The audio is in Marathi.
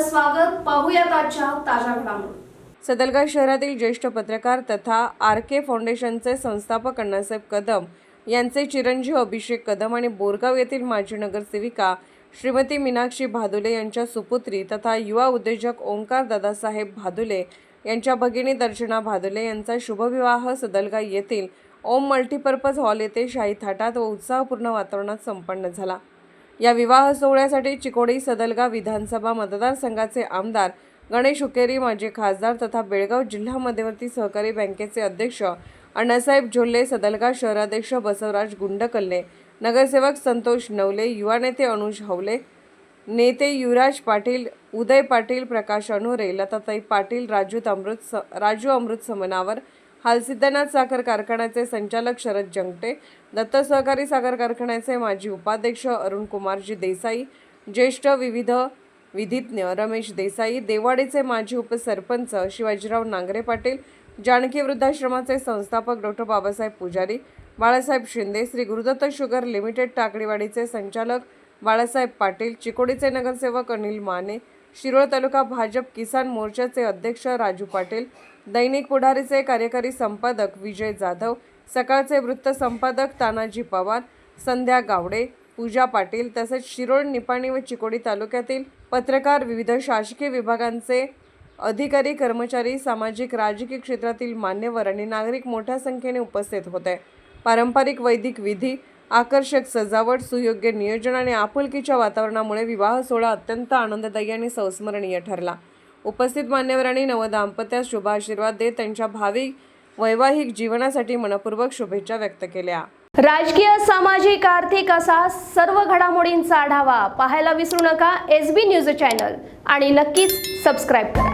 आपलं स्वागत. पाहूयात आजच्या ताज्या घडामोडी. सदलगा शहरातील ज्येष्ठ पत्रकार तथा आर.के. फाउंडेशनचे संस्थापक अण्णासाहेब कदम यांचे चिरंजीव अभिषेक कदम आणि बोरगाव येथील माजी नगरसेविका श्रीमती मीनाक्षी भादुले यांच्या सुपुत्री तथा युवा उद्योजक ओंकार दादासाहेब भादुले यांच्या भगिनी दर्शना भादुले यांचा शुभविवाह सदलगा येथील ओम मल्टीपर्पज हॉल येथे शाही थाटात व उत्साहपूर्ण वातावरणात संपन्न झाला. या विवाह सोहळ्यासाठी चिकोडी सदलगा विधानसभा मतदारसंघाचे आमदार गणेश हुक्केरी, माजी खासदार तथा बेळगाव जिल्हा मध्यवर्ती सहकारी बँकेचे अध्यक्ष अण्णासाहेब झोल्ले, सदलगा शहराध्यक्ष बसवराज गुंडकल्ले, नगरसेवक संतोष नवले, युवा नेते अनुज हवले, नेते युवराज पाटील, उदय पाटील, प्रकाश अनोरे, लताताई पाटील, राजू अमृत समनावर, हालसिद्धनाथ साखर कारखान्याचे संचालक शरद जंगटे, दत्त सहकारी साखर कारखान्याचे माजी उपाध्यक्ष अरुण कुमारजी देसाई, ज्येष्ठ विविध विधिज्ञ रमेश देसाई, देवाडीचे माजी उपसरपंच शिवाजीराव नांगरे पाटील, जानकी वृद्धाश्रमाचे संस्थापक डॉक्टर बाबासाहेब पुजारी, बाळासाहेब शिंदे, श्री गुरुदत्त शुगर लिमिटेड टाकळीवाडीचे संचालक बाळासाहेब पाटील, चिकोडीचे नगरसेवक अनिल माने, शिरोळ तालुका भाजप किसान मोर्चाचे अध्यक्ष राजू पाटील, दैनिक पुढारीचे कार्यकारी संपादक विजय जाधव, सकाळचे वृत्त संपादक तानाजी पवार, संध्या गावडे, पूजा पाटील तसेच शिरोळ, निपाणी व चिकोडी तालुक्यातील पत्रकार, विविध शासकीय विभागांचे अधिकारी, कर्मचारी, सामाजिक राजकीय क्षेत्रातील मान्यवर आणि नागरिक मोठ्या संख्येने उपस्थित होते. पारंपरिक वैदिक विधी, आकर्षक सजावट, सुयोग्य नियोजन आणि आपुलकीच्या वातावरणामुळे विवाह सोहळा अत्यंत आनंददायी आणि संस्मरणीय ठरला. उपस्थित मान्यवरांनी नवदाम्पत्यास शुभ आशीर्वाद देत त्यांच्या भावी वैवाहिक जीवनासाठी मनपूर्वक शुभेच्छा व्यक्त केल्या. राजकीय, सामाजिक, आर्थिक असा सर्व घडामोडींचा आढावा पाहायला विसरू नका SB न्यूज चॅनल आणि नक्कीच सबस्क्राईब करा.